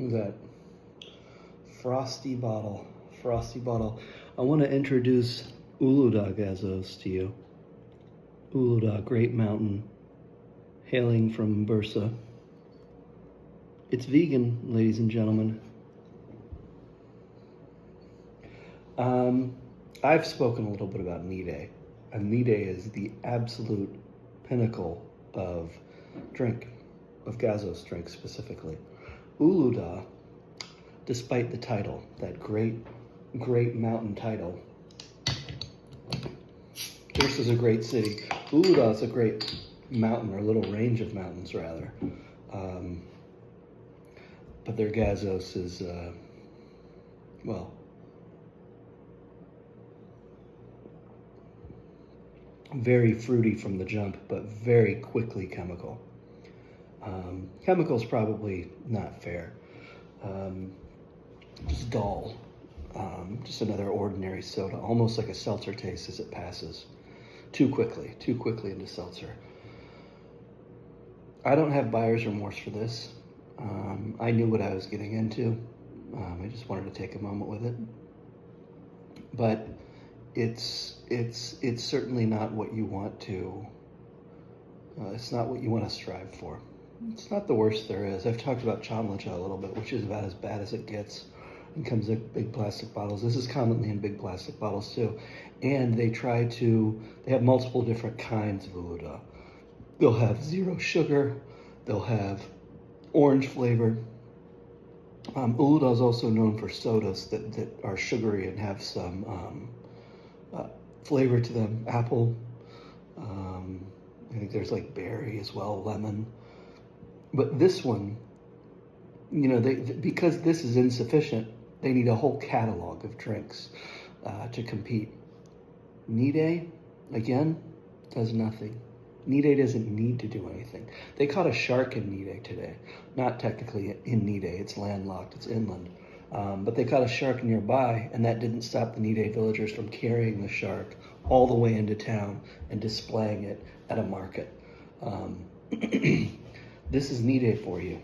That frosty bottle. I want to introduce Uludağ Gazoz to you. Uludağ, great mountain, hailing from Bursa. It's vegan, ladies and gentlemen. I've spoken a little bit about Nide, and Nide is the absolute pinnacle of drink, of Gazoz drink specifically. Uludağ, despite the title, that great mountain title, Bursa is a great city. Uludağ is a great mountain, or little range of mountains rather. But their Gazoz is, very fruity from the jump, but very quickly chemical. Chemical's probably not fair. Just dull. Just another ordinary soda, almost like a seltzer taste as it passes. Too quickly into seltzer. I don't have buyer's remorse for this. I knew what I was getting into. I just wanted to take a moment with it. But it's certainly not what you want to, it's not what you want to strive for. It's not the worst there is. I've talked about Chamlacha a little bit, which is about as bad as it gets and comes in big plastic bottles. This is commonly in big plastic bottles too. And they have multiple different kinds of Uludağ. They'll have 0 sugar, they'll have orange flavor. Uludağ is also known for sodas that are sugary and have some flavor to them. Apple, I think there's like berry as well, lemon. But this one, because this is insufficient, they need a whole catalog of drinks to compete. Nide, again, does nothing. Nide doesn't need to do anything. They caught a shark in Nide today. Not technically in Nide, it's landlocked, it's inland. But they caught a shark nearby, and that didn't stop the Nide villagers from carrying the shark all the way into town and displaying it at a market. This is Nide for you.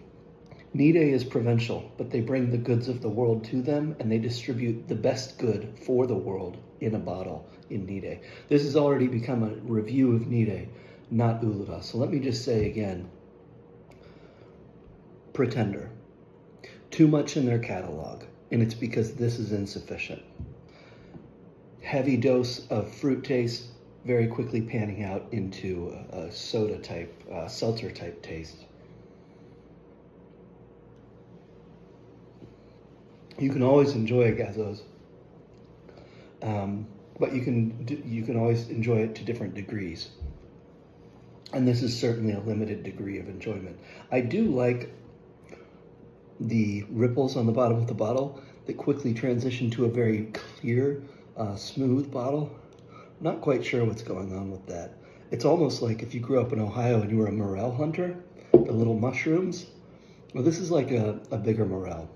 Nide is provincial, but they bring the goods of the world to them, and they distribute the best good for the world in a bottle in Nide. This has already become a review of Nide, not Uludağ. So let me just say again, pretender. Too much in their catalog, and it's because this is insufficient. Heavy dose of fruit taste, very quickly panning out into a soda type, seltzer type taste. You can always enjoy a Gazoz, but you can always enjoy it to different degrees. And this is certainly a limited degree of enjoyment. I do like the ripples on the bottom of the bottle that quickly transition to a very clear, smooth bottle. I'm not quite sure what's going on with that. It's almost like if you grew up in Ohio and you were a morel hunter, the little mushrooms. Well, this is like a bigger morel.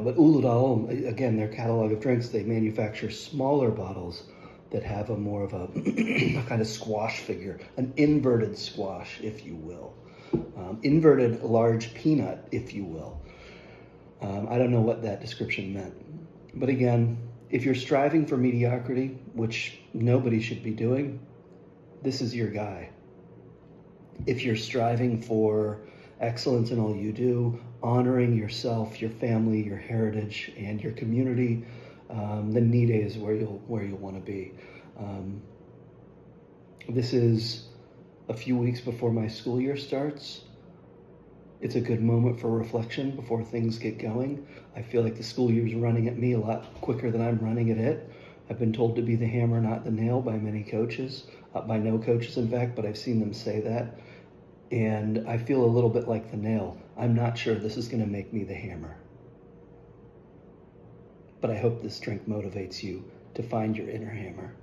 But Uludağ, again, their catalog of drinks, they manufacture smaller bottles that have a more of a kind of squash figure, an inverted squash, if you will. Inverted large peanut, if you will. I don't know what that description meant. But again, if you're striving for mediocrity, which nobody should be doing, this is your guy. If you're striving for excellence in all you do, honoring yourself, your family, your heritage, and your community, then Nide is where you'll want to be. This is a few weeks before my school year starts. It's a good moment for reflection before things get going. I feel like the school year is running at me a lot quicker than I'm running at it. I've been told to be the hammer, not the nail by many coaches, by no coaches in fact, but I've seen them say that. And I feel a little bit like the nail. I'm not sure this is going to make me the hammer. But I hope this drink motivates you to find your inner hammer.